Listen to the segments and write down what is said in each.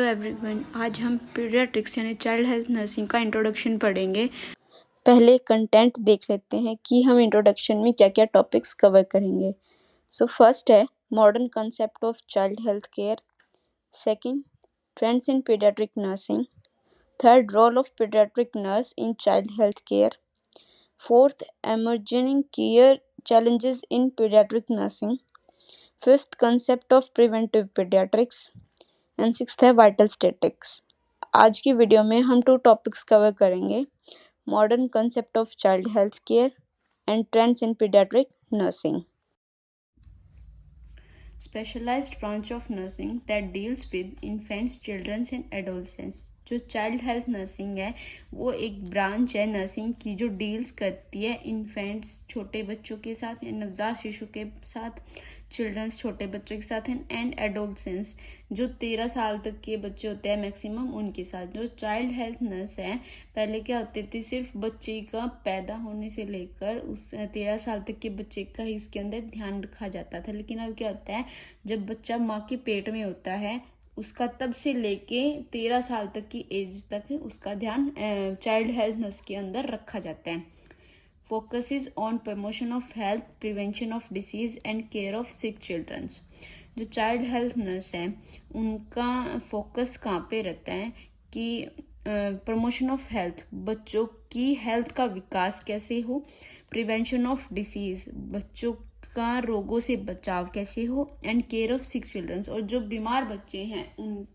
Everyone, आज हम paediatrics यानी चाइल्ड हेल्थ नर्सिंग का इंट्रोडक्शन पढ़ेंगे। पहले कंटेंट देख लेते हैं कि हम इंट्रोडक्शन में क्या क्या टॉपिक्स कवर करेंगे। सो फर्स्ट है modern concept of child health care, second trends in paediatric nursing, third role of paediatric nurse in child health care, fourth emerging care challenges in pediatric nursing, fifth concept of preventive pediatrics and sixth है vital statistics। आज की video में हम 2 topics cover करेंगे, modern concept of child health care and trends in paediatric nursing. Specialised branch of nursing that deals with infants, childrens and adolescents. जो child health nursing है वो एक ब्रांच है नर्सिंग की जो डील्स करती है इन्फेंट्स, छोटे बच्चों के साथ, नवजात शिशु के साथ, चिल्ड्रंस, छोटे बच्चों के साथ एंड एडोलसेंट्स, जो 13 साल तक के बच्चे होते हैं मैक्सिमम, उनके साथ। जो चाइल्ड हेल्थ नर्स है, पहले क्या होती थी, सिर्फ बच्चे का पैदा होने से लेकर उस 13 साल तक के बच्चे का ही उसके अंदर ध्यान रखा जाता था। लेकिन अब क्या होता है, जब बच्चा माँ के पेट में होता है उसका तब से लेके 13 साल तक की एज तक उसका ध्यान चाइल्ड हेल्थ नर्स के अंदर रखा जाता है। Focuses on promotion of health, prevention of disease and care of sick childrens. जो चाइल्ड हेल्थ नर्स है उनका फोकस कहाँ पे रहता है कि प्रमोशन ऑफ हेल्थ, बच्चों की हेल्थ का विकास कैसे हो, प्रिवेंशन ऑफ डिसीज, बच्चों का रोगों से बचाव कैसे हो, and care of sick childrens, और जो बीमार बच्चे हैं उन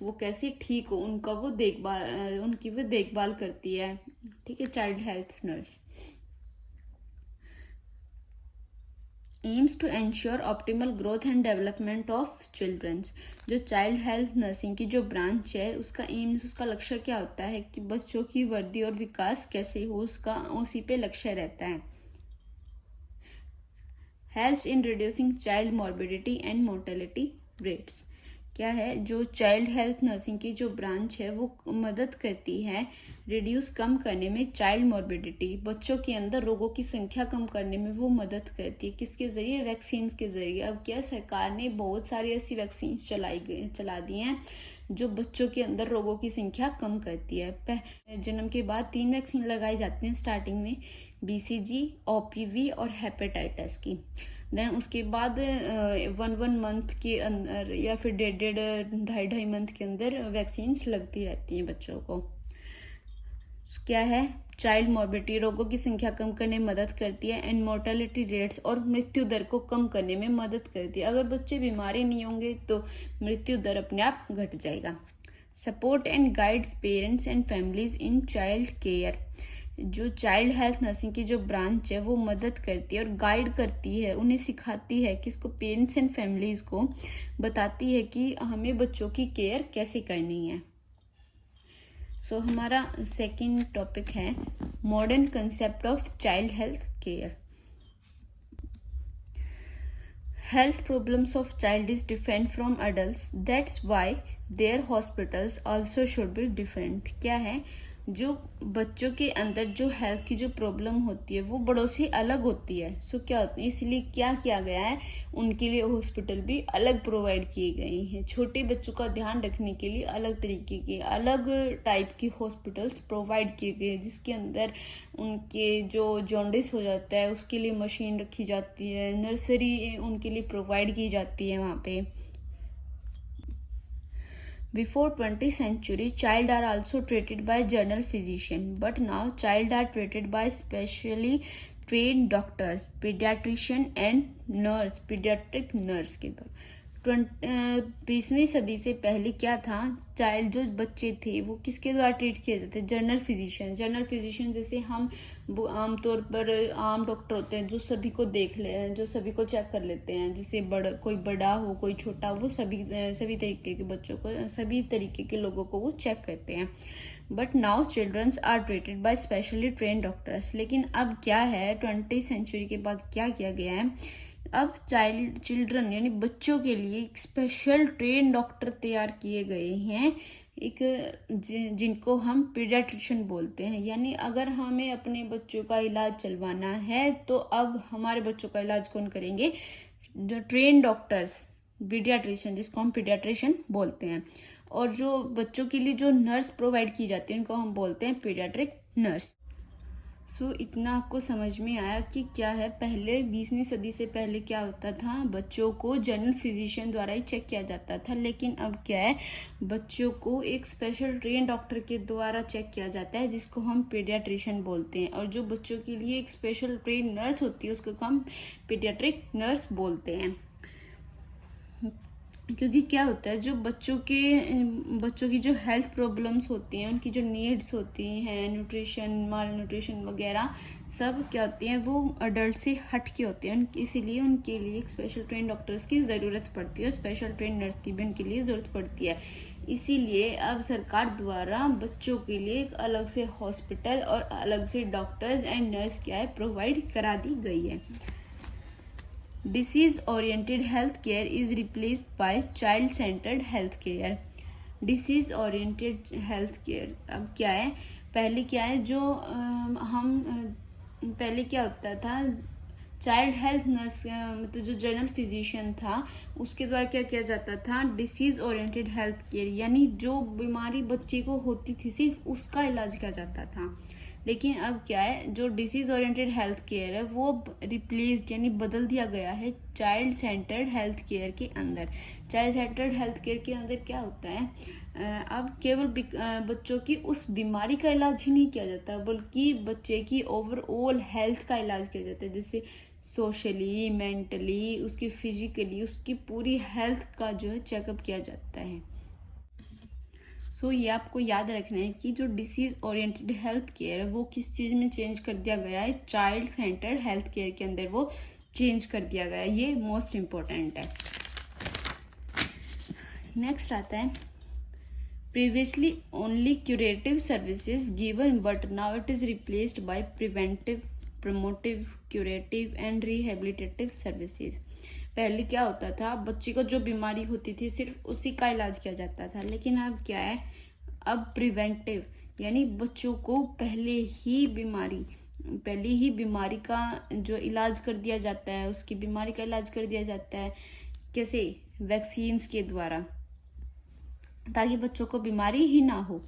वो कैसे ठीक हो, उनका वो देखभाल उनकी वो देखभाल करती है। ठीक है, child health nurse aims to ensure optimal growth and development of childrens. जो चाइल्ड हेल्थ नर्सिंग की जो ब्रांच है उसका एम्स, उसका लक्ष्य क्या होता है कि बच्चों की वृद्धि और विकास कैसे हो, उसका उसी पे लक्ष्य रहता है। Helps in reducing child morbidity and mortality rates. क्या है, जो चाइल्ड हेल्थ नर्सिंग की जो ब्रांच है वो मदद करती है रिड्यूस, कम करने में चाइल्ड मॉर्बिडिटी, बच्चों के अंदर रोगों की संख्या कम करने में वो मदद करती है। किसके जरिए? वैक्सीन के जरिए। अब क्या, सरकार ने बहुत सारी ऐसी वैक्सीन चला दी हैं जो बच्चों के अंदर रोगों की संख्या कम करती है। जन्म के बाद 3 वैक्सीन लगाई जाती हैं स्टार्टिंग में, BCG, OPV और हेपेटाइटिस की। देन उसके बाद 1 मंथ के अंदर या फिर 1.5 मंथ के अंदर वैक्सीन लगती रहती हैं बच्चों को। क्या है, चाइल्ड मॉर्बिडिटी, रोगों की संख्या कम करने में मदद करती है, एंड मोर्टेलिटी रेट्स, और मृत्यु दर को कम करने में मदद करती है। अगर बच्चे बीमारी नहीं होंगे तो मृत्यु दर अपने आप घट जाएगा। Support and guides parents and families in child care. जो चाइल्ड हेल्थ नर्सिंग की जो ब्रांच है वो मदद करती है और गाइड करती है, उन्हें सिखाती है, किसको? पेरेंट्स एंड फैमिलीज को बताती है कि हमें बच्चों की केयर कैसे करनी है। सो हमारा सेकंड टॉपिक है modern concept of child health care. Health problems of child is different from adults, that's why their hospitals also should be different. क्या है, जो बच्चों के अंदर जो हेल्थ की जो प्रॉब्लम होती है वो बड़ों से अलग होती है। सो क्या होती है, इसलिए क्या किया गया है, उनके लिए हॉस्पिटल भी अलग प्रोवाइड किए गए हैं। छोटे बच्चों का ध्यान रखने के लिए अलग तरीके के, अलग टाइप के हॉस्पिटल्स प्रोवाइड किए गए, जिसके अंदर उनके जो जॉन्डिस हो जाता है उसके लिए मशीन रखी जाती है, नर्सरी उनके लिए प्रोवाइड की जाती है वहाँ पे। Before 20th century, child are also treated by general physician, but now child are treated by specially trained doctors, pediatrician and nurse, pediatric nurse के द्वारा। 20वीं सदी से पहले क्या था, चाइल्ड जो बच्चे थे वो किसके द्वारा ट्रीट किए जाते थे? General physician. जनरल फिजिशियन जैसे हम आमतौर पर आम डॉक्टर होते हैं जो सभी को देख ले, जो सभी को चेक कर लेते हैं, जैसे कोई बड़ा हो कोई छोटा, वो सभी तरीके के बच्चों को, सभी तरीके के लोगों को वो चेक करते हैं। But now childrens are treated by specially train doctors. लेकिन अब क्या है, 20वीं सेंचुरी के बाद क्या किया गया है, अब चिल्ड्रन यानी बच्चों के लिए एक स्पेशल ट्रेन डॉक्टर तैयार किए गए हैं, एक जिनको हम पीडियाट्रिशियन बोलते हैं। यानी अगर हमें अपने बच्चों का इलाज चलवाना है तो अब हमारे बच्चों का इलाज कौन करेंगे? जो ट्रेन डॉक्टर्स, पीडियाट्रिशियन, जिसको हम पीडियाट्रिशियन बोलते हैं। और जो बच्चों के लिए जो नर्स प्रोवाइड की जाती है उनको हम बोलते हैं पीडियाट्रिक नर्स। सो इतना आपको समझ में आया कि क्या है। पहले 20वीं सदी से पहले क्या होता था, बच्चों को जनरल फिजिशियन द्वारा ही चेक किया जाता था, लेकिन अब क्या है, बच्चों को एक स्पेशल ट्रेन डॉक्टर के द्वारा चेक किया जाता है जिसको हम पीडियाट्रिशियन बोलते हैं। और जो बच्चों के लिए एक स्पेशल ट्रेन नर्स होती है उसको हम पीडियाट्रिक नर्स बोलते हैं। क्योंकि क्या होता है, जो बच्चों की जो हेल्थ प्रॉब्लम्स होती हैं, उनकी जो नीड्स होती हैं, न्यूट्रिशन, माल न्यूट्रिशन वगैरह सब क्या होती हैं, वो अडल्ट से हट के होते हैं। इसीलिए उनके लिए एक स्पेशल ट्रेन डॉक्टर्स की ज़रूरत पड़ती है और स्पेशल ट्रेन नर्स की भी उनके लिए ज़रूरत पड़ती है। इसीलिए अब सरकार द्वारा बच्चों के लिए एक अलग से हॉस्पिटल और अलग से डॉक्टर्स एंड नर्स क्या है प्रोवाइड करा दी गई है। Disease oriented health care is replaced by child centred health care. Disease oriented health care अब क्या है, पहले क्या है, पहले क्या होता था, चाइल्ड हेल्थ नर्स मतलब जो जनरल फिजिशियन था उसके द्वारा क्या किया जाता था, डिसीज ओरिएंटेड हेल्थ केयर, यानी जो बीमारी बच्चे को होती थी सिर्फ उसका इलाज किया जाता था। लेकिन अब क्या है, जो डिसीज ओरिएंटेड हेल्थ केयर है वो रिप्लेस्ड यानी बदल दिया गया है चाइल्ड सेंटर्ड हेल्थ केयर के अंदर। चाइल्ड सेंटर्ड हेल्थ केयर के अंदर क्या होता है, अब केवल बच्चों की उस बीमारी का इलाज ही नहीं किया जाता, बल्कि बच्चे की ओवरऑल हेल्थ का इलाज किया जाता है, जैसे सोशली, मेंटली, उसकी फिजिकली, उसकी पूरी हेल्थ का जो है चेकअप किया जाता है। सो ये आपको याद रखना है कि जो डिसीज ओरिएंटेड हेल्थ केयर है वो किस चीज़ में चेंज कर दिया गया है, चाइल्ड सेंटर्ड हेल्थ केयर के अंदर वो चेंज कर दिया गया है। ये मोस्ट इम्पोर्टेंट है। नेक्स्ट आता है, previously only curative services given but now it is replaced by preventive, promotive, curative and rehabilitative services. पहले क्या होता था, बच्चे को जो बीमारी होती थी सिर्फ उसी का इलाज किया जाता था, लेकिन अब क्या है, अब प्रिवेंटिव यानी बच्चों को पहले ही बीमारी का जो इलाज कर दिया जाता है, उसकी बीमारी का इलाज कर दिया जाता है। कैसे? वैक्सीन्स के द्वारा, ताकि बच्चों को बीमारी ही ना हो।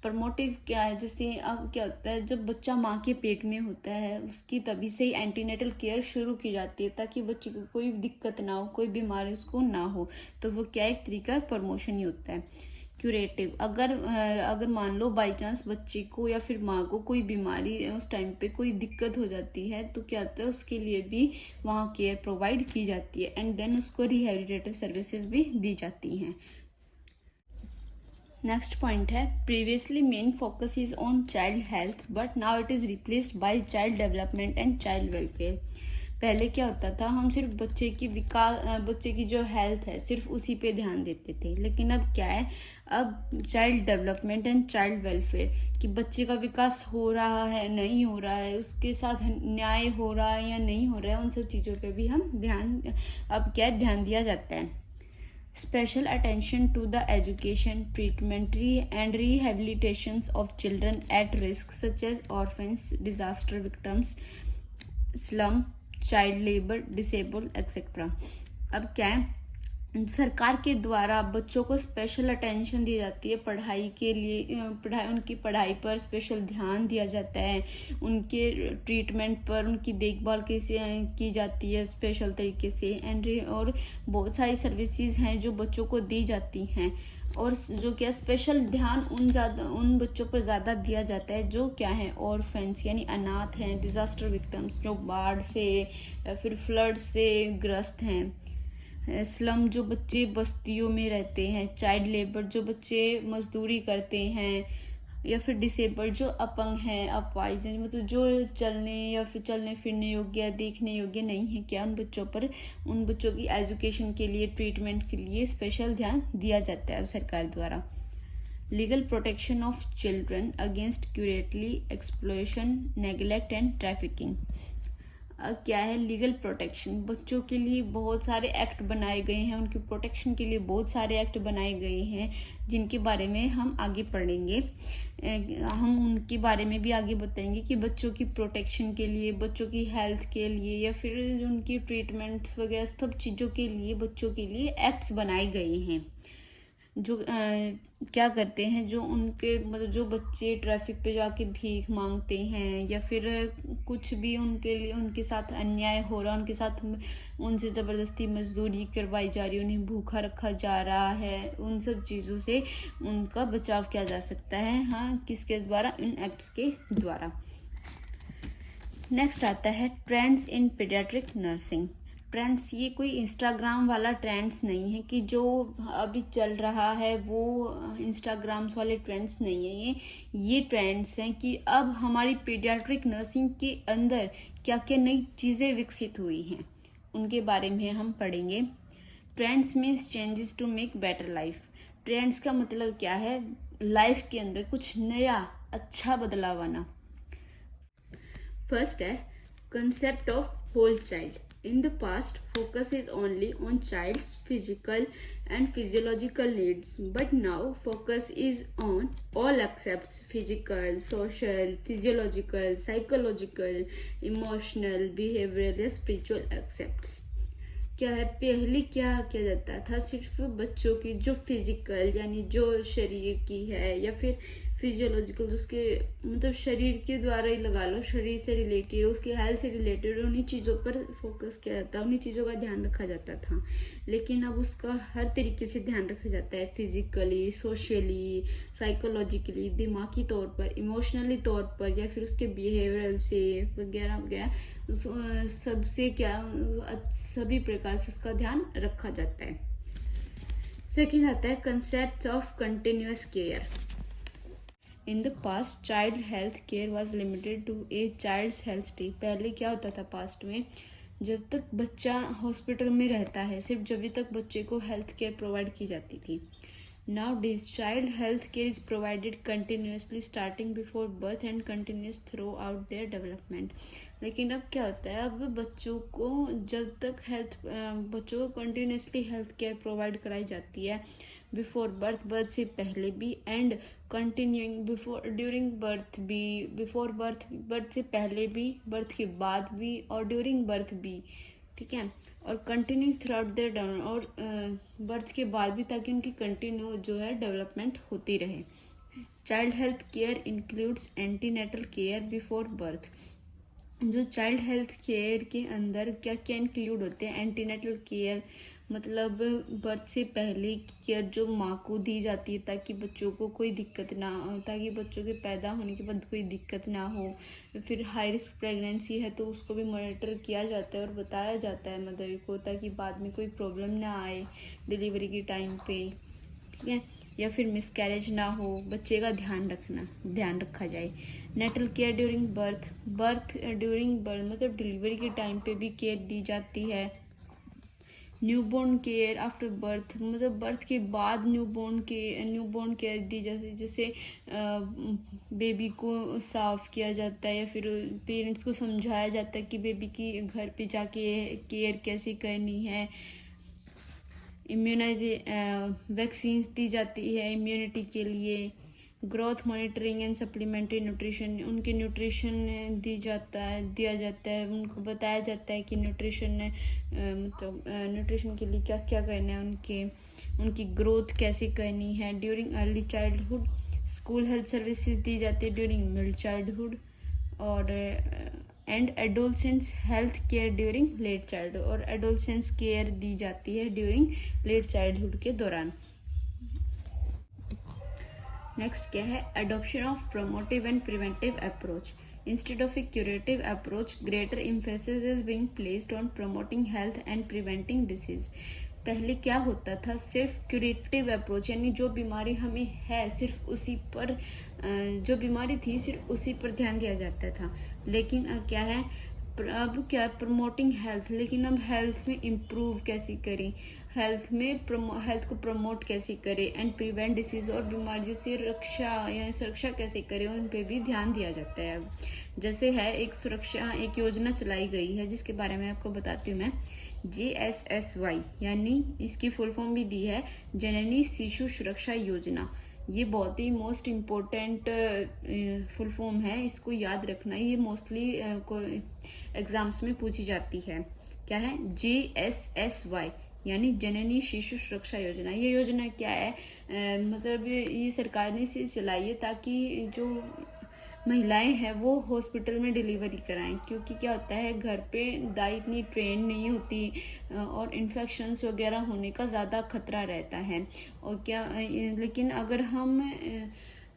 प्रमोटिव क्या है, जैसे अब क्या होता है, जब बच्चा माँ के पेट में होता है उसकी तभी से ही एंटीनेटल केयर शुरू की जाती है ताकि बच्चे को कोई दिक्कत ना हो, कोई बीमारी उसको ना हो, तो वो क्या एक तरीका प्रमोशन ही होता है। क्यूरेटिव, अगर मान लो बाई चांस बच्चे को या फिर माँ को कोई बीमारी उस टाइम पे कोई दिक्कत हो जाती है तो क्या होता है, उसके लिए भी वहाँ केयर प्रोवाइड की जाती है एंड देन उसको रिहेबिलिटेटिव सर्विसेज भी दी जाती हैं। नेक्स्ट पॉइंट है, previously main focus is on child health but now it is replaced by child development and child welfare. पहले क्या होता था, हम सिर्फ बच्चे की जो हेल्थ है सिर्फ उसी पे ध्यान देते थे, लेकिन अब क्या है, अब child development and child welfare, कि बच्चे का विकास हो रहा है नहीं हो रहा है, उसके साथ न्याय हो रहा है या नहीं हो रहा है, उन सब चीज़ों पे भी हम ध्यान दिया जाता है। Special attention to the education, treatment and rehabilitations of children at risk such as orphans, disaster victims, slum, child labor, disabled etc. अब क्या है, सरकार के द्वारा बच्चों को स्पेशल अटेंशन दी जाती है, पढ़ाई के लिए उनकी पढ़ाई पर स्पेशल ध्यान दिया जाता है, उनके ट्रीटमेंट पर उनकी देखभाल कैसे की जाती है स्पेशल तरीके से और बहुत सारी सर्विसेज हैं जो बच्चों को दी जाती हैं, और जो क्या स्पेशल ध्यान उन बच्चों पर ज़्यादा दिया जाता है जो क्या है, ऑर्फेंस यानी अनाथ हैं, डिज़ास्टर विक्टिम्स जो बाढ़ से या फिर फ्लड से ग्रस्त हैं, स्लम जो बच्चे बस्तियों में रहते हैं, चाइल्ड लेबर जो बच्चे मजदूरी करते हैं, या फिर डिसेबल्ड जो अपंग हैं, अपाहिज हैं, मतलब जो चलने फिरने योग्य, देखने योग्य नहीं है, क्या उन बच्चों की एजुकेशन के लिए, ट्रीटमेंट के लिए स्पेशल ध्यान दिया जाता है सरकार द्वारा। Legal protection of children against cruelty exploitation, neglect and trafficking. क्या है, लीगल प्रोटेक्शन, बच्चों के लिए बहुत सारे एक्ट बनाए गए हैं, उनकी प्रोटेक्शन के लिए बहुत सारे एक्ट बनाए गए हैं जिनके बारे में हम आगे पढ़ेंगे। हम उनके बारे में भी आगे बताएंगे कि बच्चों की प्रोटेक्शन के लिए, बच्चों की हेल्थ के लिए या फिर उनकी ट्रीटमेंट्स वगैरह सब चीज़ों के लिए बच्चों के लिए एक्ट्स बनाए गए हैं। जो क्या करते हैं, जो उनके मतलब जो बच्चे ट्रैफिक पे जाके भीख मांगते हैं या फिर कुछ भी उनके लिए उनके साथ अन्याय हो रहा है, उनके साथ उनसे ज़बरदस्ती मजदूरी करवाई जा रही है, उन्हें भूखा रखा जा रहा है, उन सब चीज़ों से उनका बचाव किया जा सकता है। हाँ, किसके द्वारा? इन एक्ट्स के द्वारा। नेक्स्ट आता है trends in paediatric nursing. Trends, ये कोई इंस्टाग्राम वाला ट्रेंड्स नहीं है कि जो अभी चल रहा है वो इंस्टाग्राम्स वाले ट्रेंड्स नहीं है। ये ट्रेंड्स हैं कि अब हमारी पीडियाट्रिक नर्सिंग के अंदर क्या क्या नई चीज़ें विकसित हुई हैं, उनके बारे में हम पढ़ेंगे। Trends means changes to make better life. Trends का मतलब क्या है? लाइफ के अंदर कुछ नया अच्छा बदलाव आना। फर्स्ट है concept of whole child. In the past, focus is only on child's physical and physiological needs, but now focus is on all aspects: physical, social, physiological, psychological, emotional, behavioral, spiritual aspects. क्या है, पहले क्या किया जाता था? सिर्फ बच्चों की जो फिजिकल यानी जो शरीर की है या फिर फिजियोलॉजिकल, उसके मतलब शरीर के द्वारा ही लगा लो, शरीर से रिलेटेड, उसकी हेल्थ से रिलेटेड, उन्हीं चीज़ों पर फोकस किया जाता है, उन्हीं चीज़ों का ध्यान रखा जाता था। लेकिन अब उसका हर तरीके से ध्यान रखा जाता है, फिजिकली, सोशली, साइकोलॉजिकली, दिमागी तौर पर, इमोशनली तौर पर, या फिर उसके बिहेवियरल से वगैरह वगैरह सबसे क्या सभी प्रकार से उसका ध्यान रखा जाता है। सेकेंड आता है concept of continuous care. In the past child health care was limited to a child's health stay. पहले क्या होता था पास्ट में, जब तक बच्चा हॉस्पिटल में रहता है सिर्फ जब तक बच्चे को हेल्थ केयर प्रोवाइड की जाती थी। Now days child health care is provided continuously starting before birth and continuous through out their development. लेकिन अब क्या होता है, अब बच्चों को जब तक बच्चों को कंटिन्यूसली हेल्थ केयर प्रोवाइड कराई जाती है, बिफोर बर्थ, बर्थ से पहले भी, and continuing before during birth भी, बिफोर बर्थ, बर्थ से पहले भी, बर्थ के बाद भी, और ड्यूरिंग बर्थ भी, ठीक है, और continue throughout their down, और बर्थ के बाद भी, ताकि उनकी कंटिन्यू जो है डेवलपमेंट होती रहे। Child health care includes antenatal care before birth. जो चाइल्ड हेल्थ केयर के अंदर क्या क्या इंक्लूड होते हैं? एंटीनेटल केयर मतलब बर्थ से पहले की केयर जो माँ को दी जाती है, ताकि बच्चों को कोई दिक्कत ना हो, ताकि बच्चों के पैदा होने के बाद कोई दिक्कत ना हो। फिर हाई रिस्क प्रेगनेंसी है तो उसको भी मॉनिटर किया जाता है और बताया जाता है मदर को, ताकि बाद में कोई प्रॉब्लम ना आए डिलीवरी के टाइम पे, ठीक है, या फिर मिसकैरेज ना हो, बच्चे का ध्यान रखा जाए। Natal care during birth during birth मतलब डिलीवरी के टाइम पे भी केयर दी जाती है। न्यूबॉर्न केयर आफ्टर बर्थ मतलब बर्थ के बाद न्यूबॉर्न केयर दी जाती है, जैसे बेबी को साफ किया जाता है या फिर पेरेंट्स को समझाया जाता है कि बेबी की घर पे जाके केयर कैसे करनी है। वैक्सीन दी जाती है इम्यूनिटी के लिए। Growth monitoring and supplementary nutrition, उनके न्यूट्रिशन दिया जाता है, उनको बताया जाता है कि न्यूट्रिशन मतलब न्यूट्रिशन के लिए क्या क्या करना है, उनकी ग्रोथ कैसे करनी है। During early childhood school health services दी जाती है ड्यूरिंग मिड चाइल्डहुड, और and adolescence health care during late childhood, और एडोलसेंस केयर दी जाती है ड्यूरिंग लेट चाइल्डहुड के दौरान। नेक्स्ट क्या है? Adoption of promotive and preventive approach. Instead of A curative approach, greater emphasis is being placed on promoting health and preventing disease. पहले क्या होता था, सिर्फ क्यूरेटिव अप्रोच यानी जो बीमारी हमें है सिर्फ उसी पर जो बीमारी थी सिर्फ उसी पर ध्यान दिया जाता था। लेकिन क्या है, अब क्या प्रमोटिंग हेल्थ, लेकिन अब हेल्थ में इम्प्रूव कैसे करें, हेल्थ को प्रमोट कैसे करें, एंड प्रिवेंट डिसीज और बीमारियों से सुरक्षा कैसे करें, उन पे भी ध्यान दिया जाता है। अब जैसे है एक योजना चलाई गई है जिसके बारे में आपको बताती हूँ मैं। JSSY यानी इसकी फुल फॉर्म भी दी है, जननी शिशु सुरक्षा योजना। ये बहुत ही मोस्ट इम्पोर्टेंट फुल फॉर्म है, इसको याद रखना। ये मोस्टली एग्जाम्स में पूछी जाती है। क्या है? JSSY यानी जननी शिशु सुरक्षा योजना। ये योजना क्या है? मतलब ये सरकार ने इसे चलाई है ताकि जो महिलाएं हैं वो हॉस्पिटल में डिलीवरी कराएं, क्योंकि क्या होता है घर पे दाई इतनी ट्रेन नहीं होती और इन्फेक्शंस वगैरह होने का ज़्यादा खतरा रहता है। और क्या लेकिन अगर हम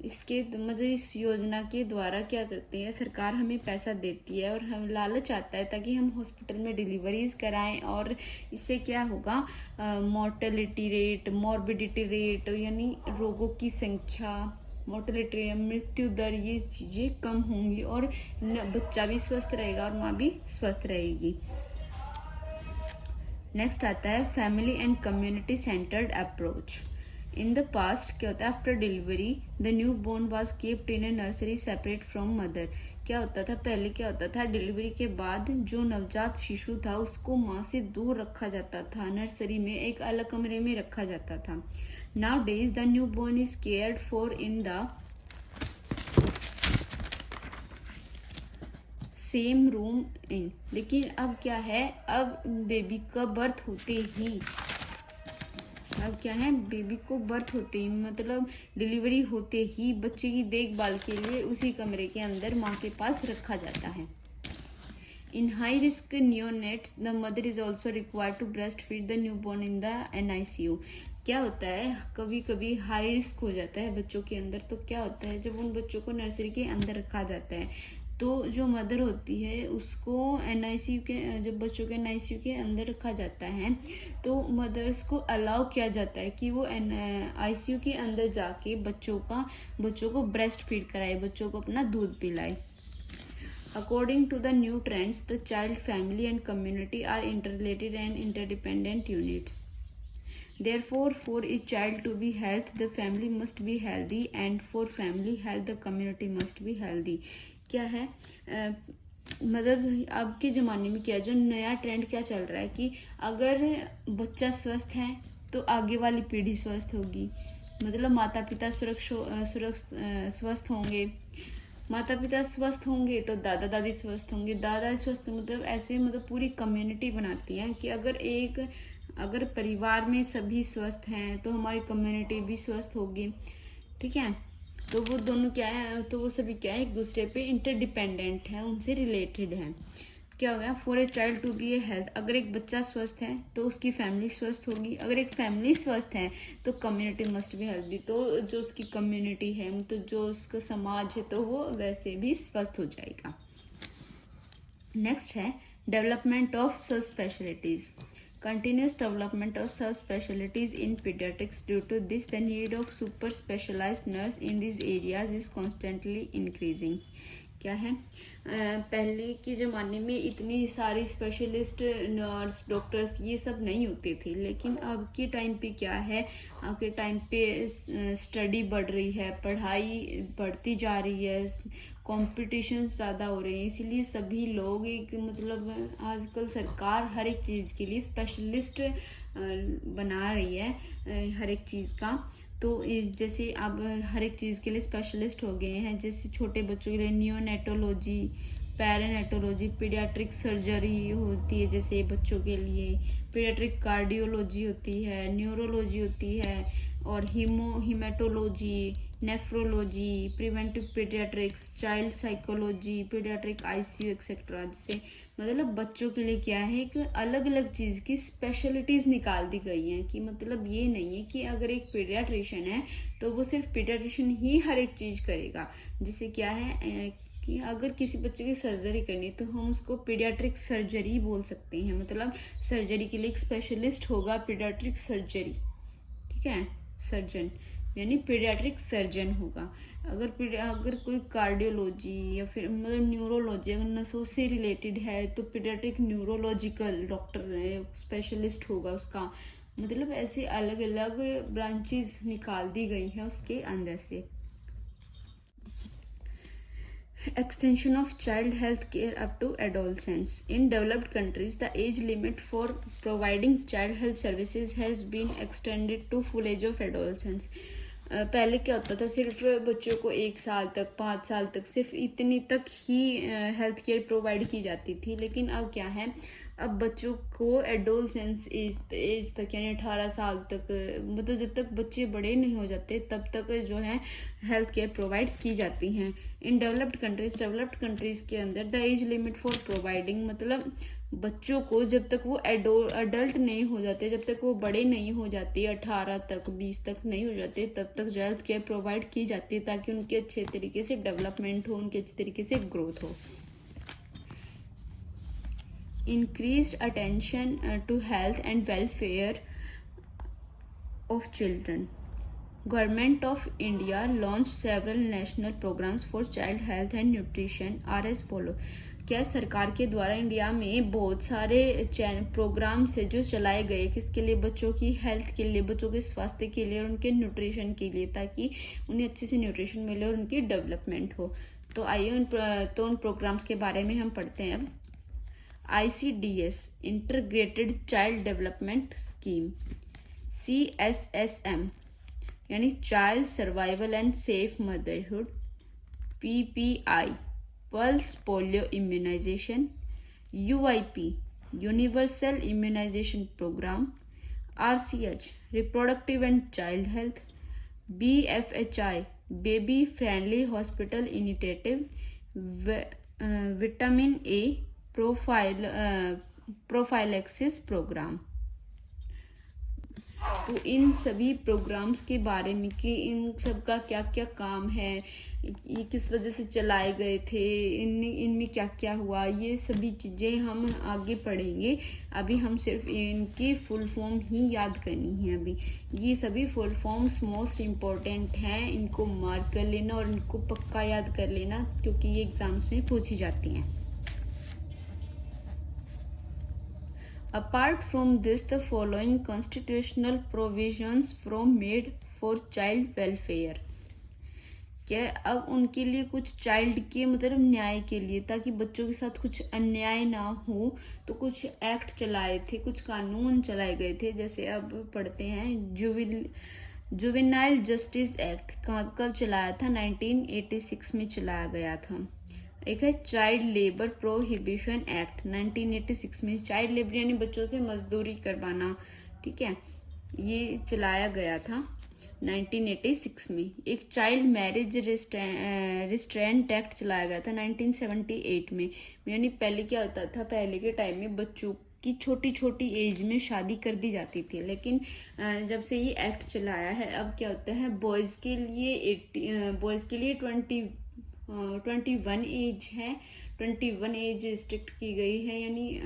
इसके मतलब इस योजना के द्वारा क्या करते हैं, सरकार हमें पैसा देती है और हम लालच आता है ताकि हम हॉस्पिटल में डिलीवरीज कराएं, और इससे क्या होगा, मोर्टेलिटी रेट, मॉर्बिडिटी रेट यानी रोगों की संख्या, मोर्टेलिटी मृत्यु दर, ये चीज़ें कम होंगी और बच्चा भी स्वस्थ रहेगा और माँ भी स्वस्थ रहेगी। नेक्स्ट आता है family and community centred approach. In the past क्या होता है, after delivery the new born was keeped in a nursery separate from mother. क्या होता था पहले, क्या होता था डिलीवरी के बाद जो नवजात शिशु था उसको माँ से दूर रखा जाता था, नर्सरी में एक अलग कमरे में रखा जाता था। Nowadays the new born is cared for in the same room in. लेकिन अब क्या है, अब बेबी का बर्थ होते ही, अब क्या है, बेबी को बर्थ होते ही मतलब डिलीवरी होते ही बच्चे की देखभाल के लिए उसी कमरे के अंदर माँ के पास रखा जाता है। In high risk neonates the mother is also required to breast feed the new born in the NICU। क्या होता है, कभी कभी हाई रिस्क हो जाता है बच्चों के अंदर, तो क्या होता है जब उन बच्चों को नर्सरी के अंदर रखा जाता है तो जो मदर होती है उसको NICU के, जब बच्चों के NICU के अंदर रखा जाता है तो मदर्स को अलाउ किया जाता है कि वो ICU के अंदर जाके बच्चों को ब्रेस्ट फीड कराए, बच्चों को अपना दूध पिलाए। According to the new trends the child, family and community are interrelated and interdependent units. Therefore, for a child to be healthy, the family must be healthy, and for family health, the community must be healthy। क्या है, मतलब अब के ज़माने में क्या, जो नया ट्रेंड क्या चल रहा है कि अगर बच्चा स्वस्थ है तो आगे वाली पीढ़ी स्वस्थ होगी, मतलब माता पिता स्वस्थ होंगे, माता पिता स्वस्थ होंगे तो दादा दादी स्वस्थ होंगे, दादा स्वस्थ, मतलब ऐसे मतलब पूरी कम्युनिटी बनाती है कि अगर परिवार में सभी स्वस्थ हैं तो हमारी कम्युनिटी भी स्वस्थ होगी। ठीक है, तो वो दोनों क्या है, तो वो सभी क्या है, एक दूसरे पे इंटरडिपेंडेंट है, उनसे रिलेटेड है। क्या हो गया, for a child to be a health, अगर एक बच्चा स्वस्थ है तो उसकी फैमिली स्वस्थ होगी, अगर एक फैमिली स्वस्थ है तो कम्युनिटी मस्ट बी हेल्थी, तो जो उसकी कम्युनिटी है तो जो उसका समाज है तो वो वैसे भी स्वस्थ हो जाएगा। नेक्स्ट है डेवलपमेंट ऑफ सब specialities. Continuous development of subspecialties in pediatrics. Due to this, the need of super specialized nurse in these areas is constantly increasing। क्या है, पहले के ज़माने में इतनी सारी स्पेशलिस्ट नर्स डॉक्टर्स ये सब नहीं होते थे, लेकिन अब के टाइम पे क्या है, अब के टाइम पे स्टडी बढ़ रही है, पढ़ाई बढ़ती जा रही है, कंपटीशन ज़्यादा हो रही है, इसीलिए सभी लोग एक मतलब आजकल सरकार हर एक चीज़ के लिए स्पेशलिस्ट बना रही है हर एक चीज़ का। तो जैसे अब हर एक चीज़ के लिए स्पेशलिस्ट हो गए हैं, जैसे छोटे बच्चों के लिए नियोनेटोलॉजी, पैरानेटोलॉजी, पीडियाट्रिक सर्जरी होती है जैसे बच्चों के लिए, पीडियाट्रिक कार्डियोलॉजी होती है, न्यूरोलॉजी होती है, और haematology, nephrology, preventive paediatrics, child psychology, paediatric ICU etcetera. जैसे मतलब बच्चों के लिए क्या है कि अलग अलग चीज़ की स्पेशलिटीज़ निकाल दी गई हैं, कि मतलब ये नहीं है कि अगर एक पीडियाट्रिशियन है तो वो सिर्फ पीडियाट्रिशियन ही हर एक चीज़ करेगा। जैसे क्या है कि अगर किसी बच्चे की सर्जरी करनी तो हम उसको पीडियाट्रिक सर्जरी बोल सकते हैं, मतलब सर्जरी के लिए एक स्पेशलिस्ट होगा पीडियाट्रिक सर्जरी। ठीक है, सर्जन यानी पीडियाट्रिक सर्जन होगा। अगर कोई कार्डियोलॉजी या फिर मतलब न्यूरोलॉजी, अगर नसों से रिलेटेड है तो पीडियाट्रिक न्यूरोलॉजिकल डॉक्टर स्पेशलिस्ट होगा उसका, मतलब ऐसे अलग अलग ब्रांचेस निकाल दी गई है उसके अंदर से। Extension of child health care up to adolescence. In developed countries, the age limit for providing child health services has been extended to full age of adolescence. पहले क्या होता था, सिर्फ बच्चों को 1 साल तक, 5 साल तक सिर्फ इतनी तक ही हेल्थ केयर प्रोवाइड की जाती थी, लेकिन अब क्या है, अब बच्चों को एडोलसेंस एज तक यानी 18 साल तक, मतलब जब तक बच्चे बड़े नहीं हो जाते तब तक जो है हेल्थ केयर प्रोवाइड्स की जाती हैं। इन डेवलप्ड कंट्रीज़ के अंदर the age limit for providing, मतलब बच्चों को जब तक वो अडल्ट नहीं हो जाते, जब तक वो बड़े नहीं हो जाते, 18 तक 20 तक नहीं हो जाते, तब तक जो हेल्थ केयर प्रोवाइड की जाती है ताकि उनके अच्छे तरीके से डेवलपमेंट हो, उनके अच्छे तरीके से ग्रोथ हो। Increased attention to health and welfare of children. Government of India launched several national programs for child health and nutrition are as follow. क्या सरकार के द्वारा इंडिया में बहुत सारे प्रोग्राम्स है जो चलाए गए, किसके लिए? बच्चों की हेल्थ के लिए, बच्चों के स्वास्थ्य के लिए और उनके न्यूट्रिशन के लिए, ताकि उन्हें अच्छे से न्यूट्रिशन मिले और उनकी डेवलपमेंट हो। तो आइए उन प्रोग्राम्स के बारे में हम पढ़ते हैं अब। ICDS integrated child development scheme, CSSM यानी child survival and safe motherhood, PPI pulse polio immunisation, UIP universal immunisation programme, RCH reproductive and child health, BFHI baby friendly hospital initiative, vitamin A prophylaxis programme. तो इन सभी programmes के बारे में कि इन सब का क्या क्या काम है, ये किस वजह से चलाए गए थे, इनमें क्या क्या हुआ, ये सभी चीज़ें हम आगे पढ़ेंगे। अभी हम सिर्फ इनकी फुल फॉर्म ही याद करनी है। अभी ये सभी फुल फॉर्म्स मोस्ट इम्पॉर्टेंट हैं, इनको मार्क कर लेना और इनको पक्का याद कर लेना क्योंकि ये एग्जाम्स में पूछी जाती हैं। Apart from this, the following constitutional provisions from made for child welfare. क्या अब उनके लिए कुछ चाइल्ड के मतलब न्याय के लिए, ताकि बच्चों के साथ कुछ अन्याय ना हो, तो कुछ एक्ट चलाए थे, कुछ कानून चलाए गए थे। जैसे अब पढ़ते हैं जुवेनाइल जस्टिस एक्ट कब चलाया था? 1986 में चलाया गया था। एक है चाइल्ड लेबर प्रोहिबिशन एक्ट 1986 में, चाइल्ड लेबर यानी बच्चों से मजदूरी करवाना, ठीक है, ये चलाया गया था 1986 में। एक चाइल्ड मैरिज रिस्ट्रेंट एक्ट चलाया गया था 1978 में। यानी पहले क्या होता था, पहले के टाइम में बच्चों की छोटी छोटी एज में शादी कर दी जाती थी, लेकिन जब से ये एक्ट चलाया है अब क्या होता है, बॉयज़ के लिए 21 एज है, 21 एज रिस्ट्रिक्ट की गई है, यानी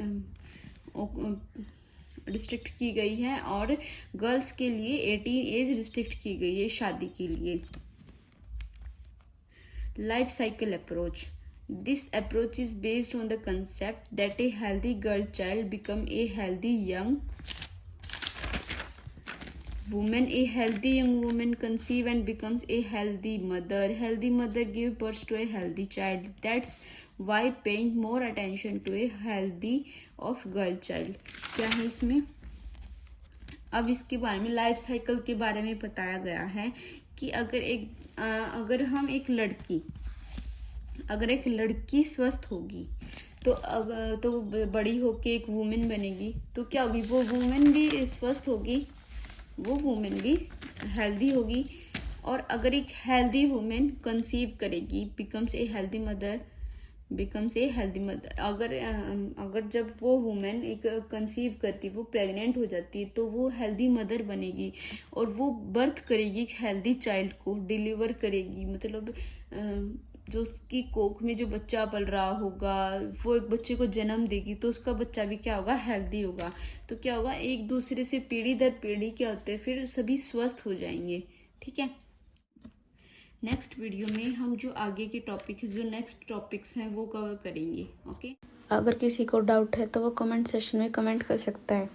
रिस्ट्रिक्ट की गई है, और गर्ल्स के लिए 18 एज रिस्ट्रिक्ट की गई है शादी के लिए। Life cycle approach, this approach is based on the concept that a healthy girl child become a healthy young woman. A healthy young woman conceive and becomes a healthy mother. Healthy mother give birth to a healthy child. That's why paying more attention to a healthy of girl child. क्या है इसमें? अब इसके बारे में life cycle के बारे में बताया गया है कि अगर एक लड़की स्वस्थ होगी तो बड़ी होके एक वुमेन बनेगी, तो क्या होगी, वो वुमेन भी स्वस्थ होगी, वो वुमेन भी हेल्दी होगी। और अगर एक हेल्दी वुमेन कंसीव करेगी, बिकम्स ए हेल्दी मदर, अगर जब वो वुमेन एक कंसीव करती, वो प्रेग्नेंट हो जाती है, तो वो हेल्दी मदर बनेगी और वो बर्थ करेगी एक हेल्दी चाइल्ड को, डिलीवर करेगी, मतलब जो उसकी कोख में जो बच्चा पल रहा होगा वो एक बच्चे को जन्म देगी, तो उसका बच्चा भी क्या होगा, हेल्दी होगा। तो क्या होगा, एक दूसरे से पीढ़ी दर पीढ़ी क्या होते हैं, फिर सभी स्वस्थ हो जाएंगे, ठीक है। नेक्स्ट वीडियो में हम जो आगे के नेक्स्ट टॉपिक्स हैं वो कवर करेंगे, ओके। अगर किसी को डाउट है तो वो कमेंट सेशन में कमेंट कर सकता है।